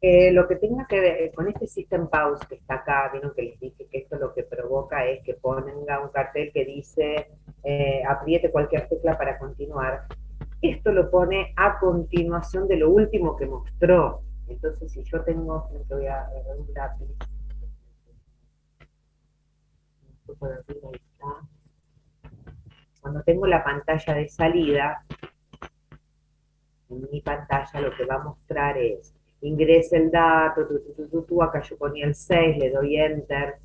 Lo que tenga que ver con este System Pause que está acá, vieron que les dije que esto lo que provoca es que ponga un cartel que dice apriete cualquier tecla para continuar. Esto lo pone a continuación de lo último que mostró. Entonces, si yo tengo, me voy a agarrar un lápiz, por arriba, ahí está. Cuando tengo la pantalla de salida, en mi pantalla lo que va a mostrar es, ingrese el dato, acá yo ponía el 6, le doy enter,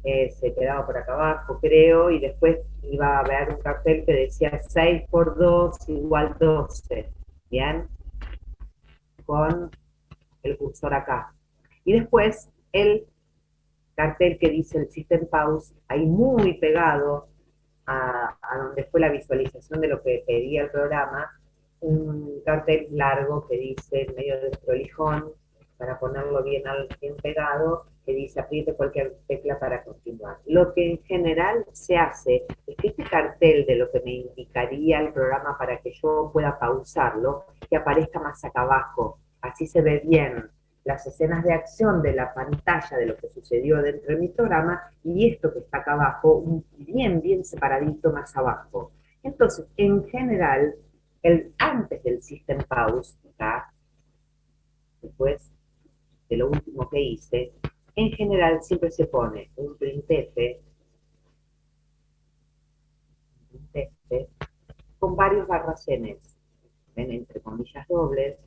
se quedaba por acá abajo, creo, y después iba a haber un cartel que decía 6 por 2 igual 12, ¿bien? Con el cursor acá. Y después el cartel que dice el System Pause, ahí muy pegado a donde fue la visualización de lo que pedía el programa, un cartel largo que dice, en medio del prolijón, para ponerlo bien pegado, que dice apriete cualquier tecla para continuar. Lo que en general se hace es que este cartel de lo que me indicaría el programa para que yo pueda pausarlo, que aparezca más acá abajo, así se ve bien las escenas de acción de la pantalla de lo que sucedió dentro de mi programa y esto que está acá abajo, bien separadito más abajo. Entonces, en general, antes del System Pause, acá, después de lo último que hice, en general siempre se pone un printf con varios barracenes, ven, entre comillas dobles,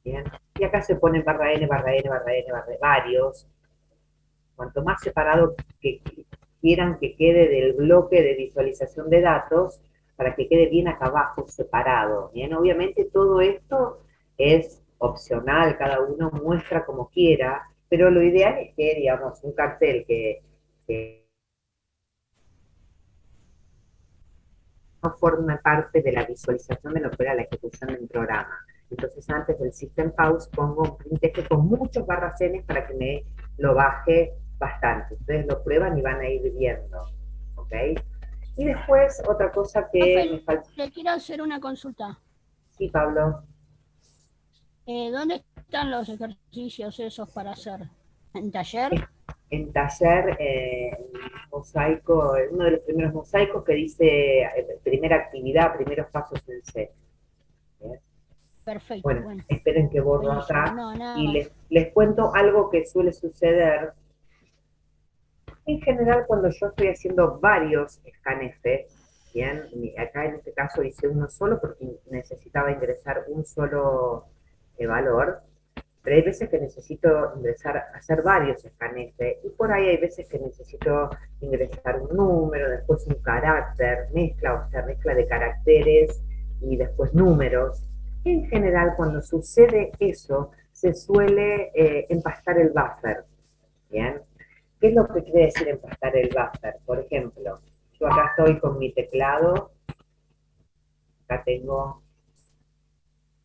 ¿bien? Y acá se pone barra n, barra n, barra n, barra varios. Cuanto más separado que quieran que quede del bloque de visualización de datos, para que quede bien acá abajo separado. Bien, obviamente todo esto es opcional, cada uno muestra como quiera, pero lo ideal es que, digamos, un cartel que no forma parte de la visualización de lo que era la ejecución del programa. Entonces, antes del System Pause pongo un printf con muchos barracenes para que me lo baje bastante. Ustedes lo prueban y van a ir viendo. ¿Ok? Y después, otra cosa Profe, que me falta. le quiero hacer una consulta. Sí, Pablo. ¿Dónde están los ejercicios esos para hacer? ¿En taller? En taller, mosaico, uno de los primeros mosaicos que dice primera actividad, primeros pasos en C. ¿Bien? Perfecto, Bueno, bueno, esperen que borro buenísimo. acá No, nada y más. les cuento algo que suele suceder. En general, cuando yo estoy haciendo varios scanf, bien, acá en este caso hice uno solo porque necesitaba ingresar un solo valor, pero hay veces que necesito ingresar, hacer varios scanf, y por ahí hay veces que necesito ingresar un número, después un carácter, mezcla, o sea, mezcla de caracteres y después números. En general, cuando sucede eso, se suele empastar el buffer, ¿bien? ¿Qué es lo que quiere decir empastar el buffer? Por ejemplo, yo acá estoy con mi teclado, acá tengo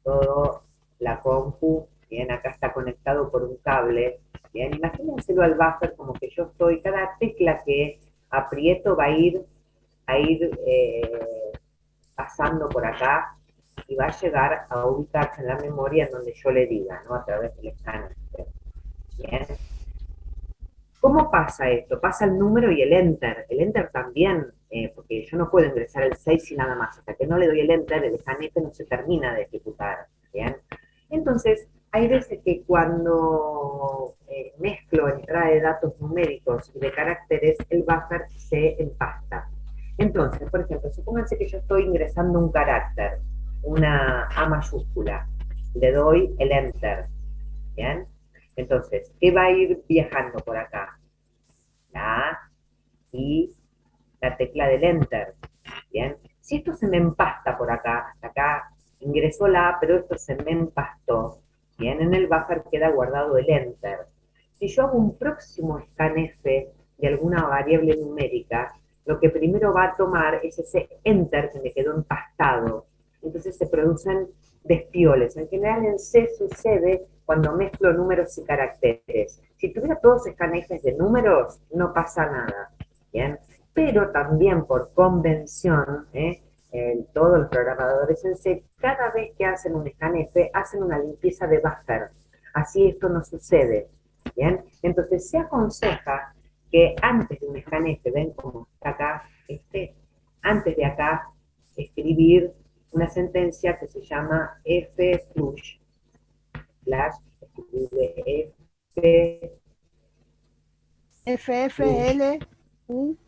todo la compu, bien, acá está conectado por un cable, bien, imagínenselo al buffer como que yo estoy, cada tecla que aprieto va a ir pasando por acá y va a llegar a ubicarse en la memoria en donde yo le diga, ¿no? A través del escáner. Bien. ¿Cómo pasa esto? Pasa el número y el enter. El enter también, porque yo no puedo ingresar el 6 y nada más. Hasta que no le doy el enter, el scanf no se termina de ejecutar. ¿Bien? Entonces, hay veces que cuando mezclo entrada de datos numéricos y de caracteres, el buffer se empasta. Entonces, por ejemplo, supónganse que yo estoy ingresando un carácter, una A mayúscula. Le doy el enter. ¿Bien? Entonces, ¿qué va a ir viajando por acá? La A y la tecla del Enter. Bien. Si esto se me empasta por acá, hasta acá ingresó la A, pero esto se me empastó, bien, en el buffer queda guardado el Enter. Si yo hago un próximo scanf de alguna variable numérica, lo que primero va a tomar es ese Enter que me quedó empastado. Entonces se producen despioles. En general en C sucede cuando mezclo números y caracteres. Si tuviera todos scanfs de números, no pasa nada. ¿Bien? Pero también por convención, todos los programadores en C, cada vez que hacen un scanf, hacen una limpieza de buffer. Así esto no sucede. ¿Bien? Entonces se aconseja que antes de un scanf, ven como está acá, antes de acá, escribir una sentencia que se llama flush, escribe f FFLUSH. ush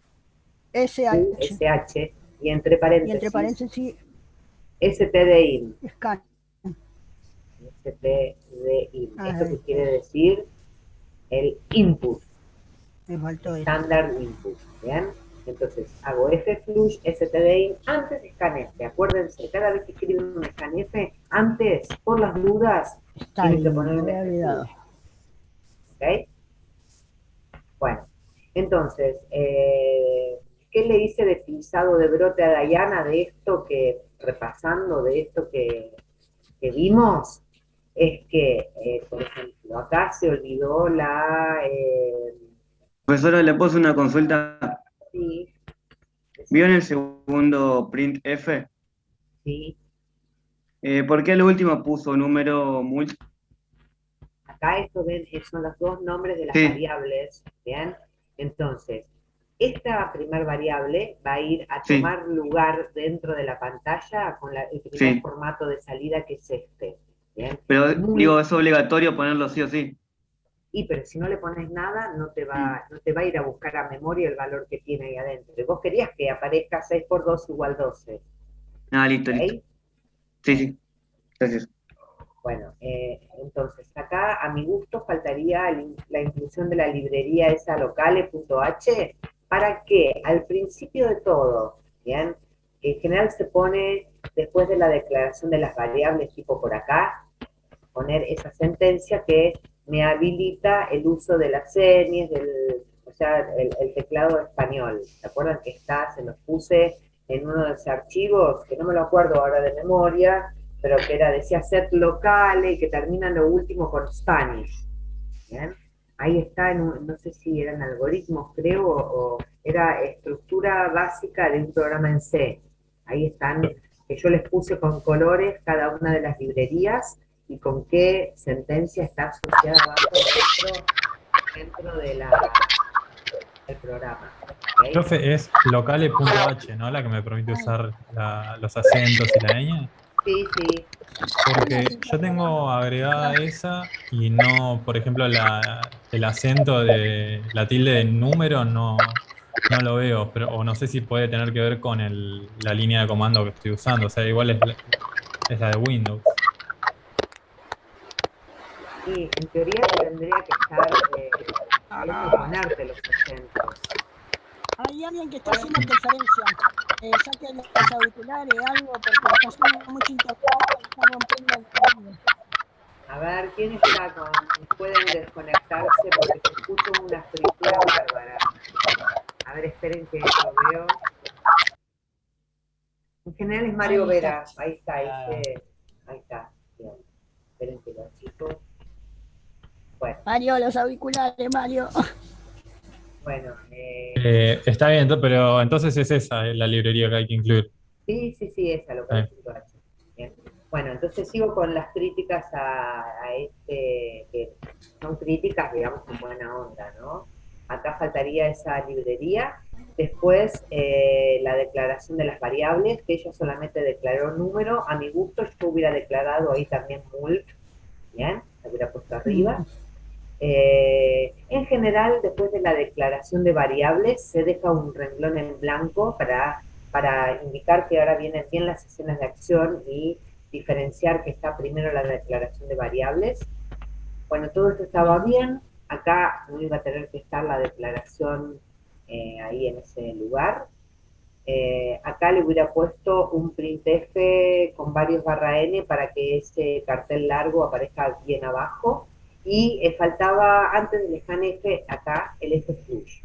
y entre Y entre paréntesis paréntesis, stdin. scan. stdin. ¿Esto qué quiere Este, decir? El input, me faltó eso. standard input. ¿Bien? Entonces hago flush stdin antes de scanf. Acuérdense, cada vez que escriben un scanf, antes, por las dudas, Está tienen que bien, poner me un había olvidado. flush. ¿Ok? Bueno, entonces, ¿qué le hice de pisado de brote a Dayana de esto que, repasando de esto que vimos? Es que, por ejemplo, acá se olvidó Profesora, le puse una consulta. sí, ¿Vio en el segundo printf? sí, ¿Por qué al último puso número mult? acá esto ven, son los dos nombres de las Sí, variables, ¿bien? Entonces, esta primer variable va a ir a sí, tomar lugar dentro de la pantalla con el primer sí. formato de salida que es este, ¿bien? Pero Mul, digo, es obligatorio ponerlo sí o sí. pero si no le pones nada, Mm. no te va a ir a buscar a memoria el valor que tiene ahí adentro. Y vos querías que aparezca 6 por 2 igual 12, Ah, listo, listo. ¿ok? Sí, Bueno, sí, gracias. bueno, entonces acá a mi gusto faltaría la inclusión de la librería esa locale.h para que al principio de todo, ¿bien? En general se pone después de la declaración de las variables, tipo por acá, poner esa sentencia que me habilita el uso de las señas, o sea, el teclado español. ¿Se acuerdan que está? Se los puse en uno de los archivos, que no me lo acuerdo ahora de memoria, pero que era, decía set locale y que termina lo último con Spanish. ¿Bien? Ahí está, no sé si eran algoritmos, creo, o era estructura básica de un programa en C. Ahí están, que yo les puse con colores cada una de las librerías y con qué sentencia está asociada abajo dentro del programa. ¿Okay? Profe, es locale.h, ¿no? La que me permite Ay, usar los acentos y la ñ. Sí, sí. una Porque yo cita para tengo agregada acá. esa y no, por ejemplo, el acento de la tilde de número no lo veo, pero, o no sé si puede tener que ver con la línea de comando que estoy usando. O sea, igual es la de Windows. Y en teoría te tendría que estar viendo Ah, ponerte los acentos. hay alguien que está haciendo interferencia. Saque los auriculares, algo, porque está haciendo mucha interferencia y está rompiendo el sonido. A ver, ¿quién está pueden desconectarse porque se escucha una fritura bárbara? A ver, esperen que lo veo. En general es Mario Ahí está. Vera. Ahí está, ahí está. Bien. Esperen que los chicos. Bueno, Mario, los auriculares, Mario. bueno. Está bien, pero entonces es esa la librería que hay que incluir. Sí, sí, sí, esa Está bien. local.h. Bien. Bueno, entonces sigo con las críticas que son críticas, digamos, con buena onda, ¿no? Acá faltaría esa librería. Después, la declaración de las variables, que ella solamente declaró número. A mi gusto, yo hubiera declarado ahí también mult, ¿bien? La hubiera puesto arriba. En general, después de la declaración de variables, se deja un renglón en blanco para indicar que ahora vienen bien las escenas de acción y diferenciar que está primero la declaración de variables. Bueno, todo esto estaba bien. Acá no iba a tener que estar la declaración ahí en ese lugar. Acá le hubiera puesto un printf con varios barra n para que ese cartel largo aparezca bien abajo. Y faltaba antes del scanf acá el flush.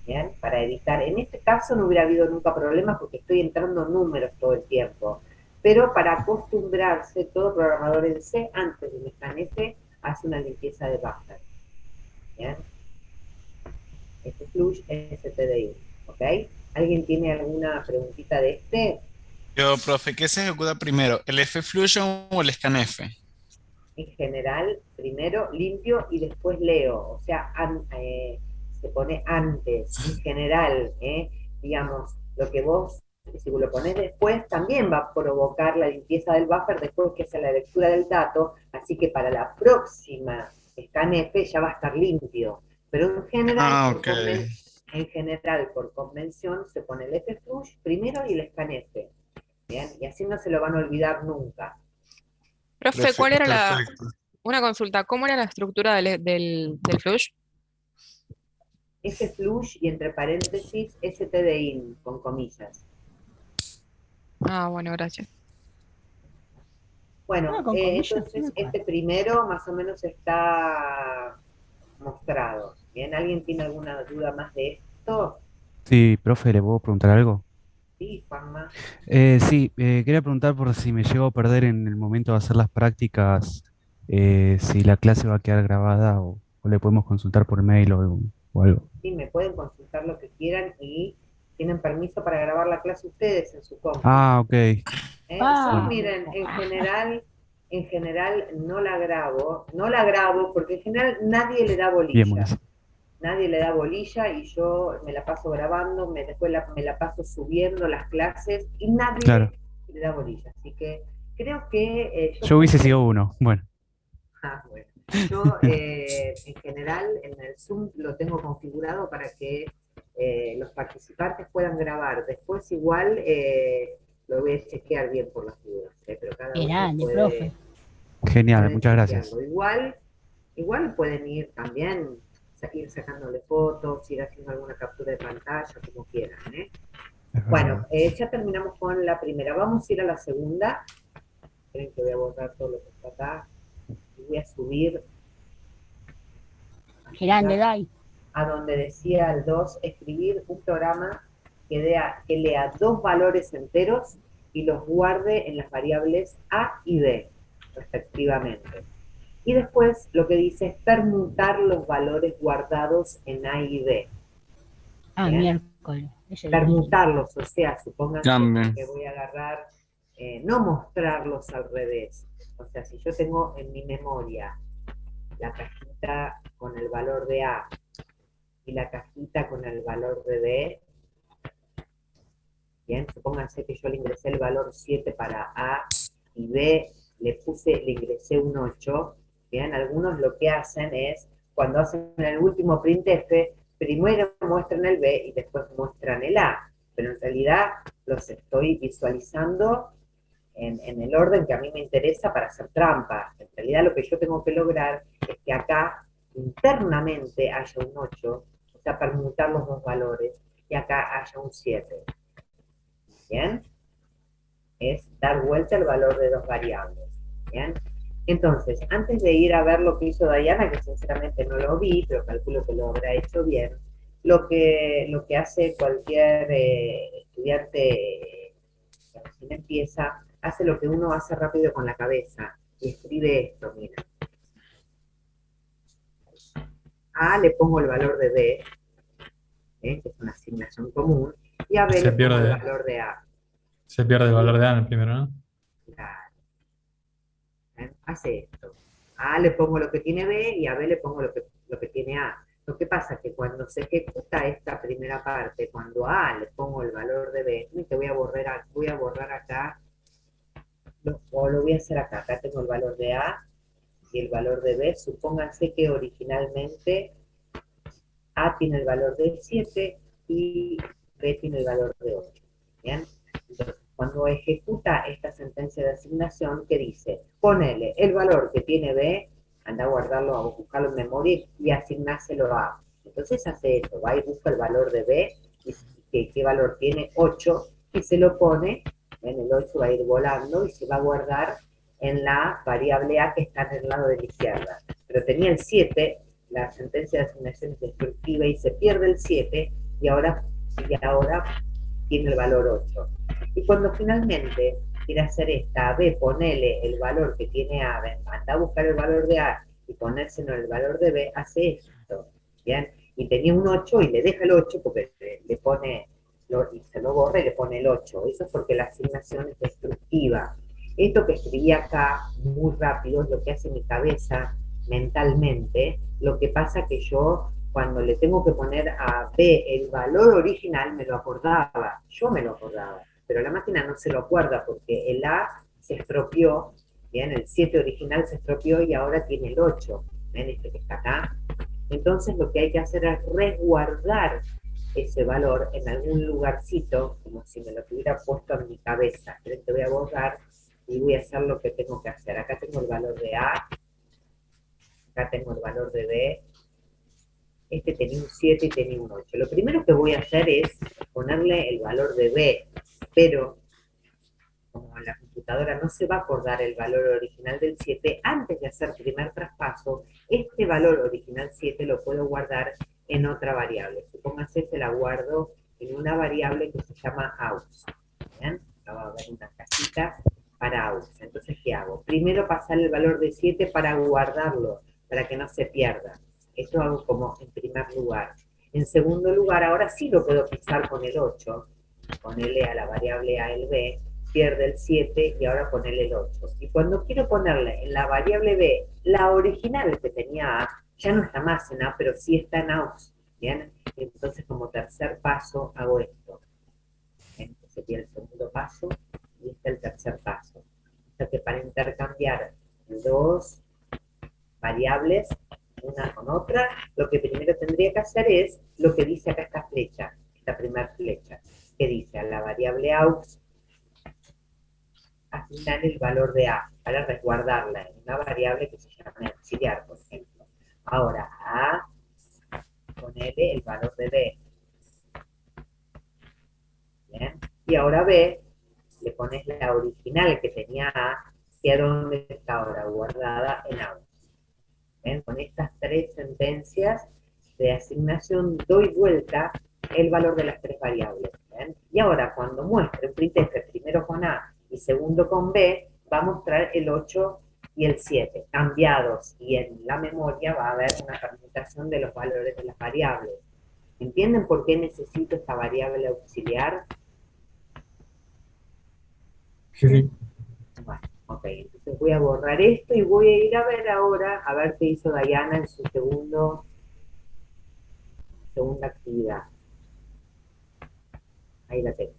¿Bien? Para evitar, en este caso no hubiera habido nunca problemas porque estoy entrando números todo el tiempo. Pero para acostumbrarse, todo programador en C, antes del scanf, hace una limpieza de buffer. ¿Bien? Flush stdi. ¿Ok? ¿Alguien tiene alguna preguntita de este? Yo, profe, ¿qué se ejecuta primero? ¿El F-Fusion o el scanf? En general, primero limpio y después leo, o sea, se pone antes, en general, digamos, lo que vos, si vos lo pones después, también va a provocar la limpieza del buffer después que hace la lectura del dato, así que para la próxima scanf ya va a estar limpio, pero Ah, ok. en general, por convención, se pone el F-Flush primero y el scanf, ¿bien? Y así no se lo van a olvidar nunca. Profe, Perfecto. una consulta, ¿cómo era la estructura del flush? F-Flush y entre paréntesis STDIN con comillas. Ah, bueno, gracias. Bueno, Con comillas, entonces este primero más o menos está mostrado. ¿Bien? ¿Alguien tiene alguna duda más de esto? Sí, profe, ¿le puedo preguntar algo? Sí, Juanma. Sí, quería preguntar por si me llego a perder en el momento de hacer las prácticas, si la clase va a quedar grabada o le podemos consultar por mail o algo. Sí, me pueden consultar lo que quieran y tienen permiso para grabar la clase ustedes en su compu. Ah, ok. Yo, Bueno, miren, en general no la grabo porque en general nadie le da bien, bolilla. buenísimo. Nadie le da bolilla y yo me la paso grabando, después me la paso subiendo las clases y Claro, nadie le da bolilla. Así que creo que yo yo hubiese puse, sido uno. Bueno, bueno, yo en general en el Zoom lo tengo configurado para que los participantes puedan grabar. Después igual lo voy a chequear bien por las dudas, pero cada uno grande, profe. genial, puede muchas gracias. chequearlo. Igual pueden ir también, ir sacándole fotos, ir haciendo alguna captura de pantalla, como quieran. Es Bueno, verdad. ya terminamos con la primera. Vamos a ir a la segunda. Esperen que voy a borrar todo lo que está acá. Y voy a subir Grande, Dai. a donde decía el 2, escribir un programa que lea dos valores enteros y los guarde en las variables A y B, respectivamente. Y después lo que dice es permutar los valores guardados en A y B. ¿Bien? Miércoles. Permutarlos, o sea, supónganse Cambio. que voy a agarrar, no mostrarlos al revés. O sea, si yo tengo en mi memoria la cajita con el valor de A y la cajita con el valor de B, bien, supónganse que yo le ingresé el valor 7 para A y B le ingresé un 8, bien, algunos lo que hacen es, cuando hacen el último printf, primero muestran el B y después muestran el A, pero en realidad los estoy visualizando en el orden que a mí me interesa para hacer trampa. En realidad lo que yo tengo que lograr es que acá internamente haya un 8, o sea, permutar los dos valores, y acá haya un 7. ¿Bien? Es dar vuelta el valor de dos variables. ¿Bien? Entonces, antes de ir a ver lo que hizo Diana, que sinceramente no lo vi, pero calculo que lo habrá hecho bien, lo que hace cualquier estudiante que recién empieza, hace lo que uno hace rápido con la cabeza y escribe esto, mira. A le pongo el valor de B, que es una asignación común, y a B le pongo el valor de A. Se pierde el valor de A en el primero, ¿no? Claro. Hace esto. A le pongo lo que tiene B y a B le pongo lo que tiene A. Lo que pasa es que cuando se ejecuta esta primera parte, cuando a le pongo el valor de B, que voy a borrar acá, o lo voy a hacer acá. Acá tengo el valor de A y el valor de B. Supónganse que originalmente A tiene el valor de 7 y B tiene el valor de 8. ¿Bien? Entonces, cuando ejecuta esta sentencia de asignación, ¿qué dice? Ponele el valor que tiene B, anda a guardarlo, a buscarlo en memoria y asignárselo a A. Entonces hace eso, va y busca el valor de B, y qué valor tiene 8, y se lo pone, en el 8 va a ir volando y se va a guardar en la variable A que está en el lado de la izquierda. Pero tenía el 7, la sentencia de asignación es destructiva y se pierde el 7 y ahora tiene el valor 8. Y cuando finalmente quiere hacer esta B, ponele el valor que tiene A, anda a buscar el valor de A y ponérselo el valor de B, hace esto, ¿bien? Y tenía un 8 y le deja el 8 porque le pone y se lo borra y le pone el 8. Eso es porque la asignación es destructiva. Esto que escribí acá muy rápido es lo que hace mi cabeza mentalmente. Lo que pasa que yo, cuando le tengo que poner a B el valor original, me lo acordaba. Yo me lo acordaba. Pero la máquina no se lo acuerda porque el A se estropeó. Bien, el 7 original se estropeó y ahora tiene el 8. ¿Ven este que está acá? Entonces lo que hay que hacer es resguardar ese valor en algún lugarcito, como si me lo tuviera puesto en mi cabeza. Pero te voy a borrar y voy a hacer lo que tengo que hacer. Acá tengo el valor de A, acá tengo el valor de B, este tenía un 7 y tenía un 8. Lo primero que voy a hacer es ponerle el valor de B, pero como la computadora no se va a acordar el valor original del 7, antes de hacer primer traspaso, este valor original 7 lo puedo guardar en otra variable. Supóngase que la guardo en una variable que se llama aux. ¿Bien? Acá va a haber una casita para aux. Entonces, ¿qué hago? Primero pasar el valor de 7 para guardarlo, para que no se pierda. Esto hago como en primer lugar. En segundo lugar, ahora sí lo puedo pisar con el 8, ponerle a la variable A el B, pierde el 7 y ahora ponerle el 8. Y cuando quiero ponerle en la variable B la original que tenía A, ya no está más en A, pero sí está en aux. ¿Bien? Entonces, como tercer paso, hago esto. Este sería el segundo paso y este el tercer paso. O sea que para intercambiar dos variables, una con otra, lo que primero tendría que hacer es lo que dice acá esta flecha, esta primera flecha, que dice a la variable aux asignar el valor de A para resguardarla en una variable que se llama auxiliar, por ejemplo. Ahora, a A, ponele el valor de B. ¿Bien? Y ahora B, le pones la original que tenía A, que a dónde está ahora, guardada en aux. ¿Ven? Con estas tres sentencias de asignación doy vuelta el valor de las tres variables. ¿Ven? Y ahora, cuando muestre un printf primero con A y segundo con B, va a mostrar el 8 y el 7 cambiados, y en la memoria va a haber una permutación de los valores de las variables. ¿Entienden por qué necesito esta variable auxiliar? Sí. Bueno, ok, entonces voy a borrar esto y voy a ir a ver ahora, a ver qué hizo Diana en su segunda actividad. Ahí la tengo.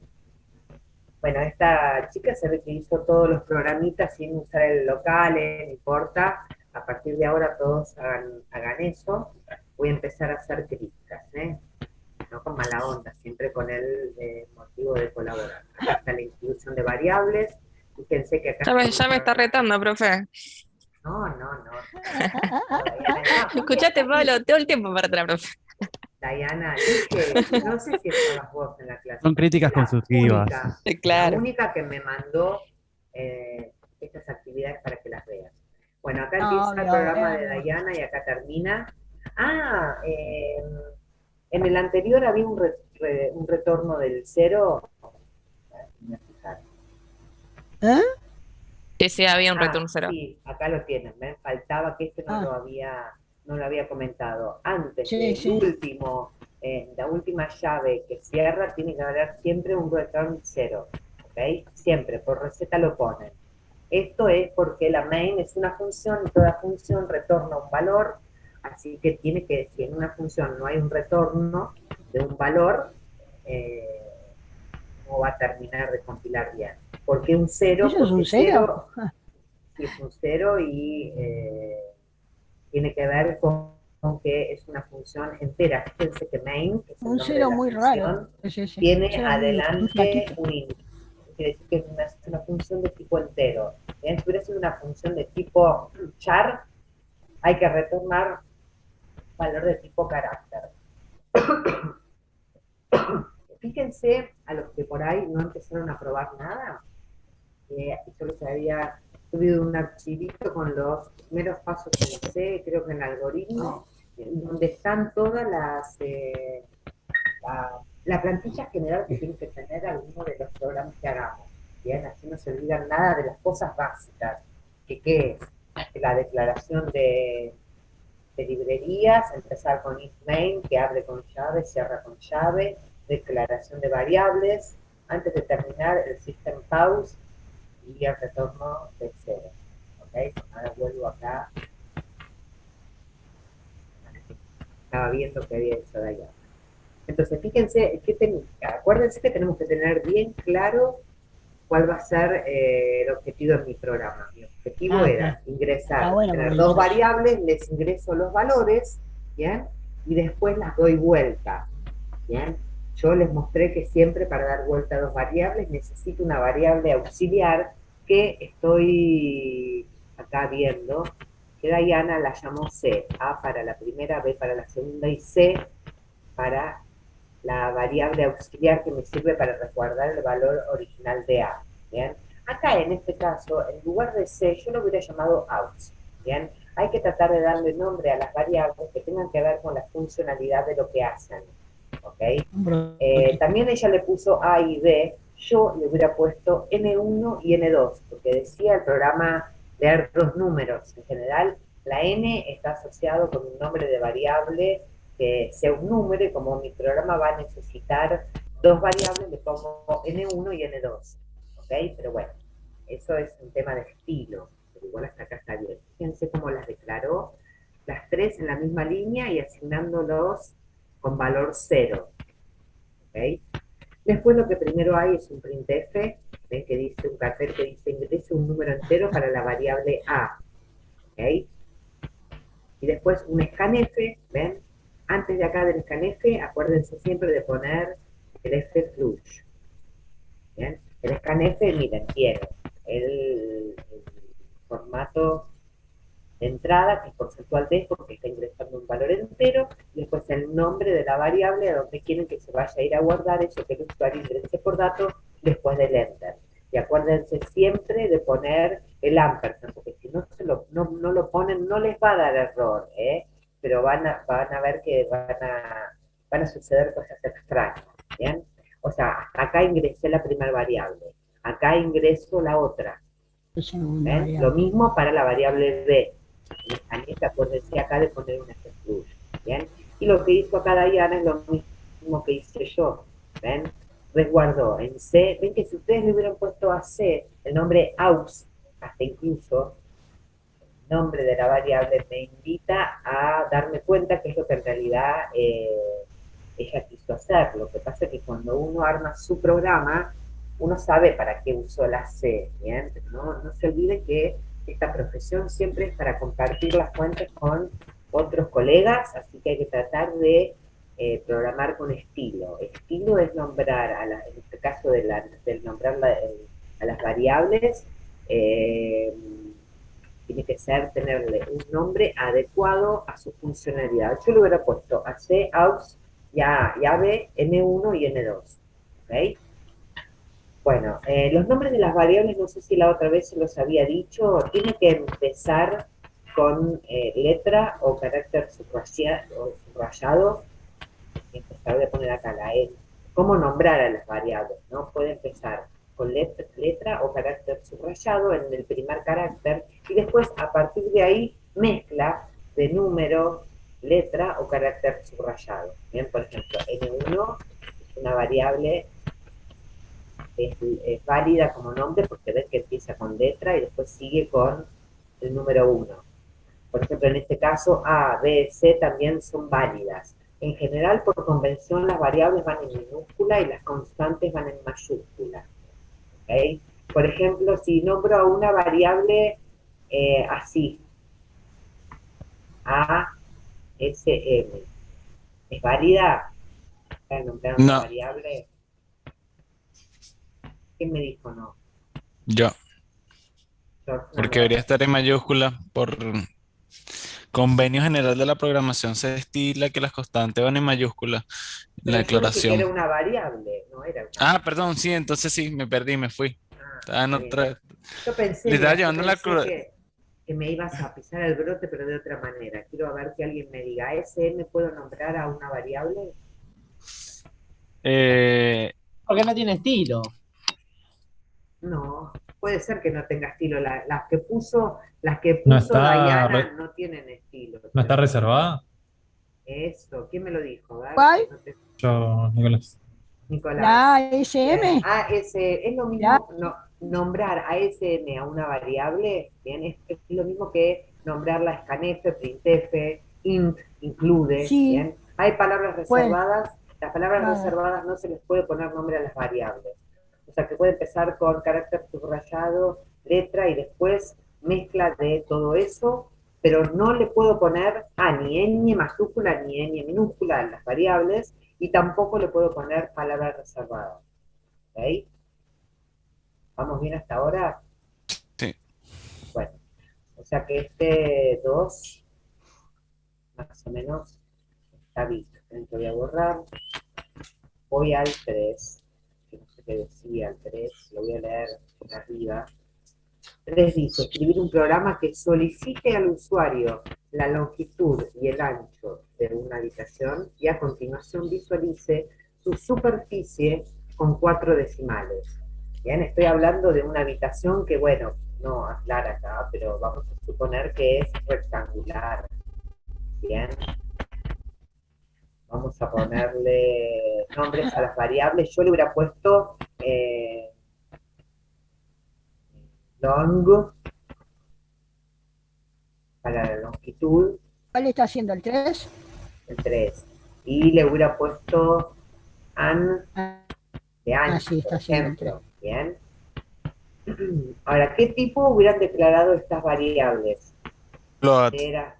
Bueno, esta chica se ve que hizo todos los programitas sin usar el local, no importa. A partir de ahora todos hagan eso. Voy a empezar a hacer críticas, no con mala onda, siempre con el motivo de colaborar. Acá está la inclusión de variables. Fíjense que acá... Ya me está retando, profe. No. Diana, no. Escuchaste, Pablo, todo el tiempo para atrás, profe. Diana, dije, no sé si estabas vos en la clase. Son críticas constructivas. Claro. La única que me mandó estas actividades para que las veas. Bueno, acá empieza el programa de Diana y acá termina. En el anterior había un retorno del 0. Ese había un return 0. Sí, acá lo tienen, ¿ven? Faltaba que este no lo había comentado. Antes la última llave que cierra, tiene que haber siempre un return 0. ¿Ok? Siempre, por receta lo ponen. Esto es porque la main es una función y toda función retorna un valor, así que tiene que, si en una función no hay un retorno de un valor, no va a terminar de compilar bien. ¿Por qué un 0? ¿Eso es un 0? Sí, es un 0 y tiene que ver con que es una función entera. Fíjense que main, que es un 0 muy raro. Tiene adelante un índice. Quiere decir que es una función de tipo entero. Si hubiera sido una función de tipo char, hay que retornar valor de tipo carácter. Fíjense a los que por ahí no empezaron a probar nada. Yo les había subido un archivito con los primeros pasos que hice, creo que en algoritmo, donde están todas la plantilla general que tiene que tener alguno de los programas que hagamos. Bien, así no se olvidan nada de las cosas básicas, que es la declaración de librerías, empezar con if main, que abre con llave, cierra con llave, declaración de variables, antes de terminar el system pause y el retorno de 0. ¿Ok? Ahora vuelvo acá. Estaba viendo que había hecho de allá. Entonces, fíjense, acuérdense que tenemos que tener bien claro cuál va a ser el objetivo de mi programa. Mi objetivo era ingresar, bueno, tener porque dos eso- variables, les ingreso los valores, ¿bien? Y después las doy vuelta, ¿bien? Yo les mostré que siempre para dar vuelta a dos variables necesito una variable auxiliar que estoy acá viendo, que Diana la llamó C, A para la primera, B para la segunda y C para la variable auxiliar que me sirve para resguardar el valor original de A. ¿Bien? Acá en este caso, en lugar de C, yo lo hubiera llamado out. ¿Bien? Hay que tratar de darle nombre a las variables que tengan que ver con la funcionalidad de lo que hacen. ¿Ok? También ella le puso A y B, yo le hubiera puesto N1 y N2, porque decía el programa leer dos números. En general, la N está asociado con un nombre de variable que sea un número, y como mi programa va a necesitar dos variables, le pongo N1 y N2. ¿Ok? Pero bueno, eso es un tema de estilo, pero igual hasta acá está bien. Fíjense cómo las declaró, las tres en la misma línea y asignándolos con valor 0. ¿Ok? Después lo que primero hay es un printf, ¿ven? Que dice un cartel que dice ingrese un número entero para la variable A. ¿Ok? Y después un scanf, ¿ven? Antes de acá del scanf, acuérdense siempre de poner el flush. ¿Bien? El scanf, miren, tiene el formato de entrada, que es porcentual D, porque está ingresando un valor entero, y después el nombre de la variable a donde quieren que se vaya a ir a guardar eso que el usuario ingrese por datos después del enter. Y acuérdense siempre de poner el ampersand, porque si no, no lo ponen, no les va a dar error, pero van a ver que van a suceder cosas extrañas, ¿bien? O sea, acá ingresé la primera variable, acá ingreso la otra, ¿ven? Lo mismo para la variable B. Acuérdense acá de poner un exclusion, ¿bien? Y lo que hizo acá Diana es lo mismo que hice yo, ¿ven? Resguardó en C, ven que si ustedes le hubieran puesto a C el nombre aux, hasta incluso el nombre de la variable me invita a darme cuenta que es lo que en realidad ella quiso hacer. Lo que pasa es que cuando uno arma su programa, uno sabe para qué usó la C, ¿bien? No se olvide que esta profesión siempre es para compartir las fuentes con otros colegas, así que hay que tratar de programar con estilo. Estilo es nombrar, en este caso del nombrar a las variables, tiene que ser tenerle un nombre adecuado a su funcionalidad. Yo le hubiera puesto a C, aux, y a B, N1 y N2. ¿Ok? Bueno, los nombres de las variables, no sé si la otra vez se los había dicho, tiene que empezar con letra o carácter subrayado. Voy a poner acá la E. ¿Cómo nombrar a las variables? ¿No? Puede empezar con letra o carácter subrayado en el primer carácter y después a partir de ahí mezcla de número, letra o carácter subrayado. Bien, por ejemplo, N1 es una variable, es válida como nombre porque ves que empieza con letra y después sigue con el número 1. Por ejemplo, en este caso, A, B, C también son válidas. En general, por convención, las variables van en minúscula y las constantes van en mayúscula. ¿Okay? Por ejemplo, si nombro a una variable así, A, S, M, ¿es válida? ¿Nombrar una No, variable? ¿Quién me dijo no? yo, George no porque lo debería hace. estar en mayúscula por convenio general de la programación se estila que las constantes van en mayúscula en la Pero yo dije que era declaración. una variable, no era una Ah, variable. perdón, sí, entonces sí, me perdí, me fui. Estaba en Está bien. otra. Yo pensé, Le estaba mira, yo llevando la pensé cru- que me ibas a pisar el brote, pero de otra manera. Quiero ver que alguien me diga, ¿SM puedo nombrar a una variable? eh, Porque no tiene estilo. No, puede ser que no tenga estilo. Las que ¿No puso está, Diana no tienen estilo. no está Pero reservada? eso, ¿quién me lo dijo? A ver, ¿Cuál? no te- Yo, Nicolás. Nicolás. La ASM, Es lo la, mismo, nombrar ASM a una variable, bien, es lo mismo que nombrar la scanf, printf, int, include, sí, bien. Hay palabras pues, reservadas, las palabras nada. reservadas no se les puede poner nombre a las variables. O sea que puede empezar con carácter subrayado, letra y después mezcla de todo eso, pero no le puedo poner ni ñ mayúscula ni ñ minúscula a las variables y tampoco le puedo poner palabras reservadas. ¿Ok? ¿Vamos bien hasta ahora? Sí. Bueno, o sea que este 2 más o menos está visto. Entonces voy a borrar. Voy al 3, que no sé qué decía el 3, lo voy a leer por arriba. 3 dice, escribir un programa que solicite al usuario la longitud y el ancho de una habitación y a continuación visualice su superficie con 4 decimales. Bien, estoy hablando de una habitación que, bueno, no aclara acá, pero vamos a suponer que es rectangular. Bien, vamos a ponerle nombres a las variables. Yo le hubiera puesto long para la longitud, ¿Cuál está haciendo el 3? el 3. Y le hubiera puesto an de ancho, Sí, por está haciendo el 3. ejemplo. Bien. Ahora, ¿qué tipo hubieran declarado estas variables? Float, Era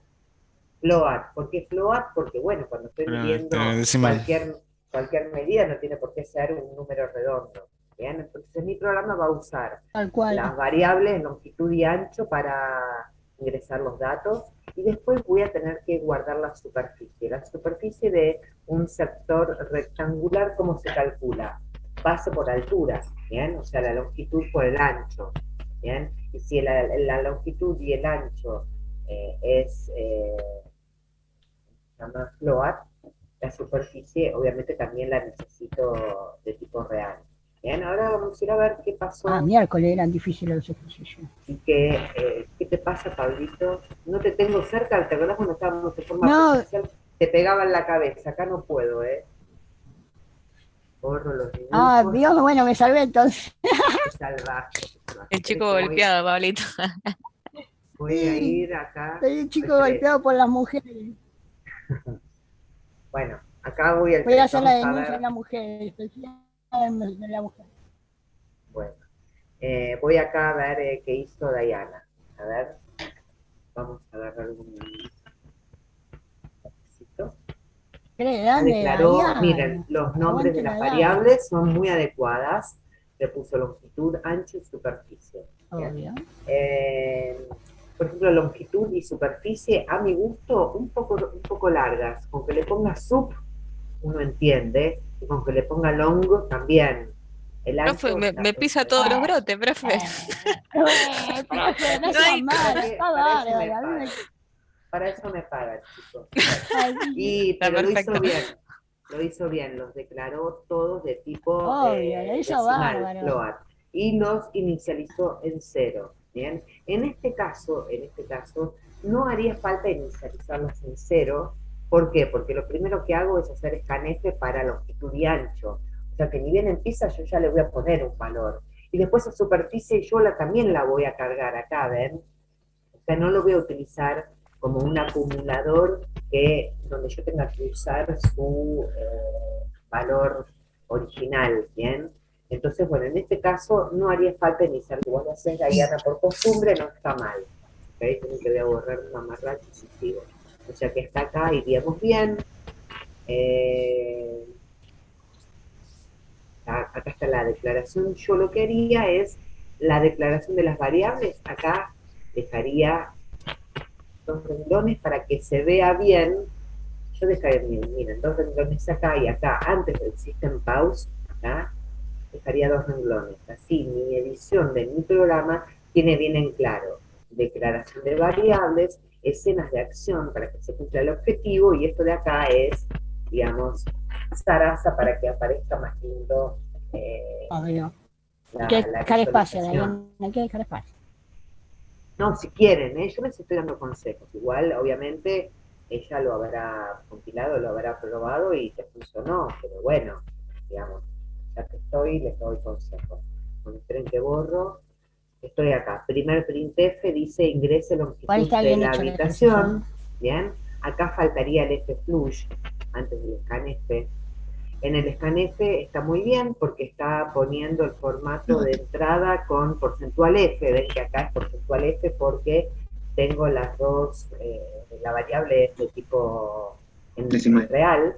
float. ¿Por qué float? Porque, bueno, cuando estoy tener midiendo decimal. cualquier medida no tiene por qué ser un número redondo. Bien, entonces mi programa va a usar Tal cual. las variables longitud y ancho para ingresar los datos y después voy a tener que guardar la superficie. La superficie de un sector rectangular, ¿cómo se calcula? Base por altura, ¿bien? O sea, la longitud por el ancho, ¿bien? Y si la longitud y el ancho es llama float, la superficie obviamente también la necesito de tipo real. Bien, ahora vamos a ir a ver qué pasó Miércoles eran difíciles los ejercicios. y qué te pasa, Pablito. No te tengo cerca, ¿te acordás cuando estábamos de forma No, presencial? Te pegaba en la cabeza, acá no puedo, borro los dibujos, Dios, bueno, me salvé entonces. te salvaste. El chico Espera que golpeado, Pablito. voy a Sí, ir acá soy un chico al 3. golpeado por las mujeres. Bueno, acá voy al Voy a 3, hacer la vamos a denuncia de ver. la mujer, especial de la mujer. Bueno, voy acá a ver qué hizo Diana. A ver, vamos a agarrar un lapicito. ¿Qué le dan de Declaró, allá? miren, los nombres de Aguante las la Diana. variables son muy adecuadas. Le puso longitud, ancho y superficie. Obvio. Por ejemplo, longitud y superficie, a mi gusto, un poco largas. Con que le ponga sub, uno entiende, y con que le ponga long, también. El Profe, ancho está me pisa todos perfecto. los brotes, profe. Profe, no No sea hay. mal, está Para eso me bárbaro. A mí pagan. Para eso me pagan, chicos. Está Pero perfecto. lo hizo bien, los declaró todos de tipo Obvio, lo hizo decimal, bárbaro. float, y los inicializó en 0. Bien, en este caso, no haría falta inicializarlos en 0. ¿Por qué? Porque lo primero que hago es hacer scanf para longitud y ancho. O sea que ni bien empieza, yo ya le voy a poner un valor. Y después a superficie yo también la voy a cargar acá, ¿ven? O sea, no lo voy a utilizar como un acumulador donde yo tenga que usar su valor original, ¿bien? Entonces, bueno, en este caso no haría falta iniciar. Igual lo haces, Diana, por costumbre no está mal. ¿Okay? Tengo que voy a borrar un mamarracho si sigo. O sea que está acá, iríamos bien. Acá está la declaración. Yo lo que haría es la declaración de las variables. Acá dejaría dos renglones para que se vea bien. Yo dejaría, miren, dos renglones acá y acá, antes del system pause, acá, dejaría dos renglones. Así mi edición de mi programa tiene bien en claro declaración de variables, escenas de acción para que se cumpla el objetivo, y esto de acá es, digamos, zaraza para que aparezca más lindo Obvio. la, Hay que la dejar espacio, visualización. hay que dejar espacio. No, si quieren, yo les estoy dando consejos. Igual, obviamente, ella lo habrá compilado, lo habrá probado y te funcionó, pero bueno, digamos, Ya que estoy, les doy consejo. Cuando esperen que borro, estoy acá. Primer printf dice ingrese Igual longitud está de bien la hecho el ejercicio. habitación. Bien. Acá faltaría el flush antes del scanf. En el scanf está muy bien porque está poniendo el formato de entrada con porcentual F. Ven que acá es porcentual F porque tengo las dos, la variable es de tipo en Decimal. real,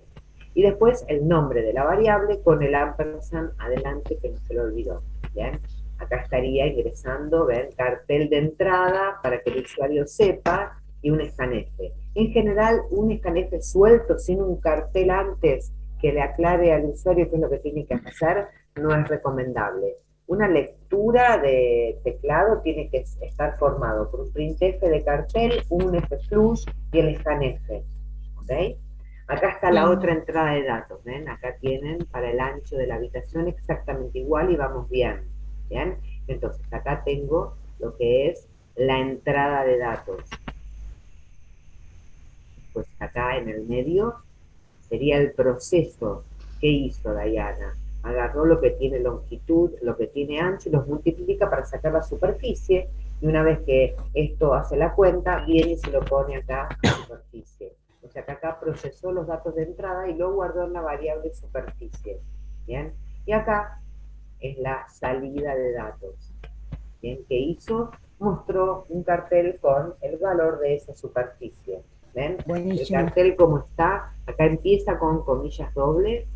y después el nombre de la variable con el ampersand adelante que no se lo olvidó. Bien, acá estaría ingresando, ven, cartel de entrada para que el usuario sepa y un scanf. En general, un scanf suelto sin un cartel antes que le aclare al usuario qué es lo que tiene que hacer no es recomendable. Una lectura de teclado tiene que estar formado por un printf de cartel, un flush y el scanf. ¿Ok? Acá está la Bien. otra entrada de datos, ¿ven? Acá tienen para el ancho de la habitación exactamente igual y vamos bien, ¿bien? Entonces acá tengo lo que es la entrada de datos. Pues acá en el medio sería el proceso que hizo Diana. Agarró lo que tiene longitud, lo que tiene ancho, y los multiplica para sacar la superficie, y una vez que esto hace la cuenta, viene y se lo pone acá a superficie. O sea que acá procesó los datos de entrada y lo guardó en la variable superficie. ¿Bien? Y acá es la salida de datos. ¿Bien? ¿Qué hizo? Mostró un cartel con el valor de esa superficie. ¿Ven? El Buenísimo. cartel como está, acá empieza con comillas dobles,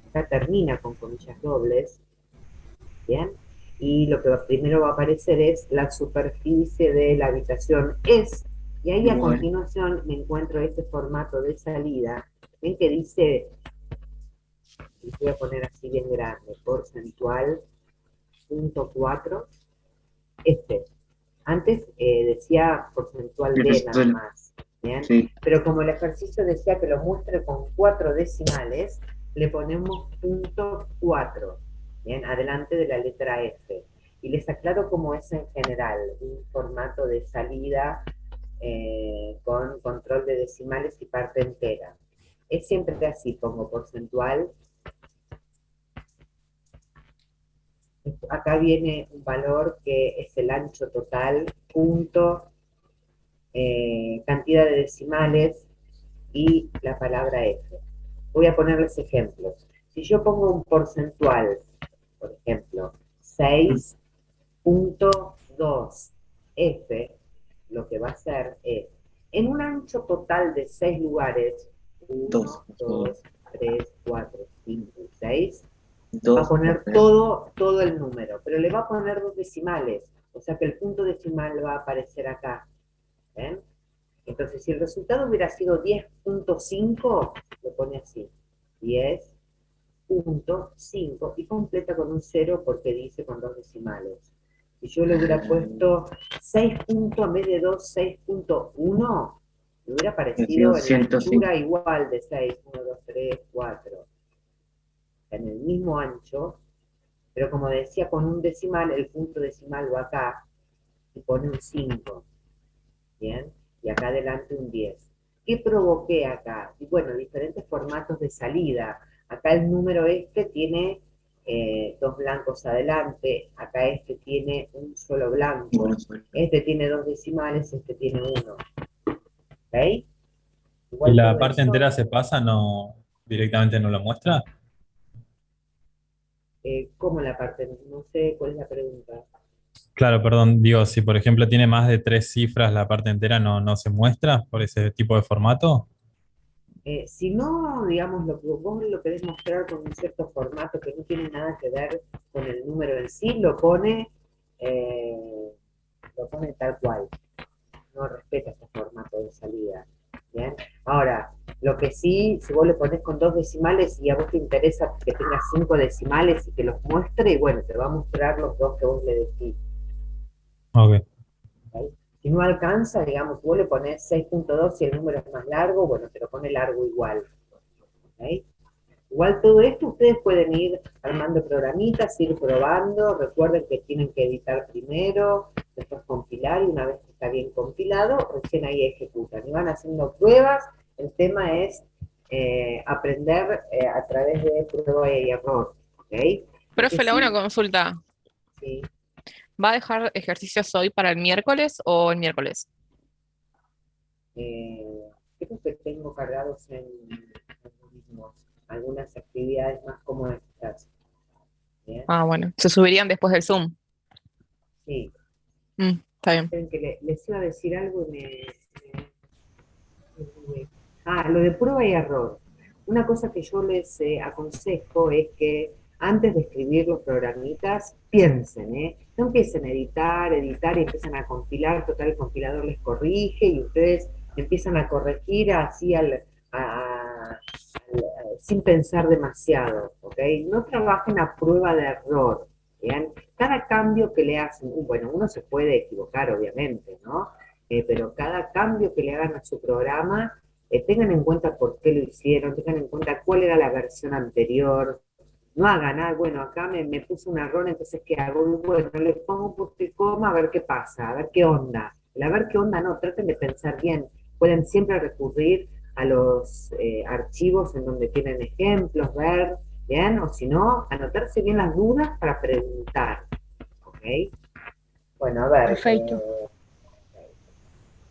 acá termina con comillas dobles, ¿bien? Y lo que primero va a aparecer es la superficie de la habitación es, y ahí a Igual. continuación me encuentro este formato de salida, ven que dice, y voy a poner así bien grande, porcentual, punto 4, este. Antes decía porcentual El D nada porcentual. más, ¿bien? Sí. Pero como el ejercicio decía que lo muestre con 4 decimales, le ponemos punto 4, ¿bien? Adelante de la letra F. Y les aclaro cómo es en general, un formato de salida con control de decimales y parte entera. Es siempre así, pongo porcentual. Acá viene un valor que es el ancho total, punto, cantidad de decimales y la palabra F. Voy a ponerles ejemplos. Si yo pongo un porcentual, por ejemplo, 6.2 F, lo que va a hacer es, en un ancho total de 6 lugares, 1, Dos. 2, 3, 4, 5 y 6, va a Dos. poner todo el número, pero le va a poner dos decimales, o sea que el punto decimal va a aparecer acá. ¿Ven? Entonces, si el resultado hubiera sido 10.5, lo pone así, 10.5 y completa con un 0 porque dice con dos decimales. Si yo le hubiera puesto 6 puntos en vez de 2, 6.1, le hubiera parecido en la 105. anchura igual de 6, 1, 2, 3, 4. En el mismo ancho, pero como decía con un decimal, el punto decimal va acá y pone un 5. ¿Bien? Y acá adelante un 10. ¿Qué provoqué acá? Y bueno, diferentes formatos de salida. Acá el número este tiene dos blancos adelante, acá este tiene un solo blanco, Bueno, este tiene dos decimales, este tiene uno. ¿Ok? ¿Y Igual la todo parte eso, entera se pasa, no directamente no lo muestra? ¿cómo la parte? No sé cuál es la pregunta. Claro, perdón, digo, si por ejemplo tiene más de 3 cifras, la parte entera no se muestra por ese tipo de formato. Si no, digamos, lo que vos lo querés mostrar con un cierto formato que no tiene nada que ver con el número en sí, eh, lo pone tal cual. No respeta este formato de salida. ¿Bien? Ahora, lo que sí, si vos le pones con dos decimales y a vos te interesa que tenga 5 decimales y que los muestre, bueno, te va a mostrar los dos que vos le decís. Ok. ¿Okay? Si no alcanza, digamos, vos le pones 6.2 y el número es más largo, bueno, te lo pone largo igual. ¿Okay? Igual todo esto ustedes pueden ir armando programitas, ir probando, recuerden que tienen que editar primero, después compilar, y una vez que está bien compilado, recién ahí ejecutan. Y van haciendo pruebas, el tema es aprender a través de prueba y error. Profe, le hago una Sí, consulta. sí. ¿Va a dejar ejercicios hoy para el miércoles o el miércoles? Creo que tengo cargados en algoritmos algunas actividades más como estas. ¿Bien? Ah, bueno. Se subirían después del Zoom. Sí. Está bien. Esperen que les iba a decir algo y lo de prueba y error. Una cosa que yo les aconsejo es que antes de escribir los programitas, piensen, ¿eh? No empiecen a editar y empiezan a compilar, total el compilador les corrige y ustedes empiezan a corregir así sin pensar demasiado, ¿ok? No trabajen a prueba de error, ¿bien? Cada cambio que le hacen, bueno, uno se puede equivocar, obviamente, ¿no? Pero cada cambio que le hagan a su programa, tengan en cuenta por qué lo hicieron, tengan en cuenta cuál era la versión anterior, no hagan, bueno, acá me puse un error, entonces ¿qué hago? Bueno, le pongo un punto y coma a ver qué pasa, a ver qué onda. El a ver qué onda no, traten de pensar bien. Pueden siempre recurrir a los archivos en donde tienen ejemplos, ver, ¿bien? O si no, anotarse bien las dudas para preguntar, ¿ok? Bueno, a ver, Perfecto.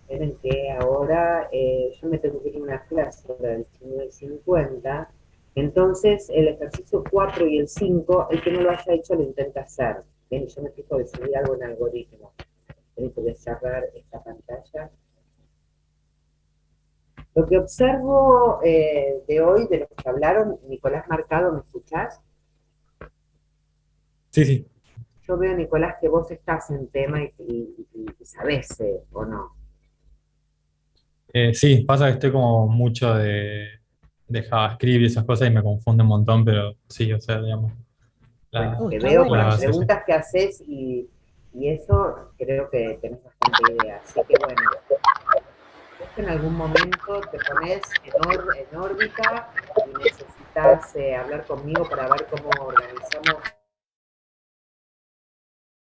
esperen que ahora yo me tengo que ir a una clase a las 19:50, entonces el ejercicio 4 y el 5, el que no lo haya hecho lo intenta hacer. Bien, yo me fijo de subir algo en algoritmo. Tengo que cerrar esta pantalla. Lo que observo de hoy, de lo que hablaron, Nicolás Marcado, ¿me escuchás? Sí, sí. Yo veo, Nicolás, que vos estás en tema y sabés, ¿o no? Sí, pasa que estoy como mucho de JavaScript y esas cosas y me confunde un montón, pero sí, o sea, digamos, Bueno, te Está veo con la bueno. las base, sí. preguntas que haces y eso creo que tenés bastante idea. Así que bueno, vos en algún momento te pones en órbita y necesitas hablar conmigo para ver cómo organizamos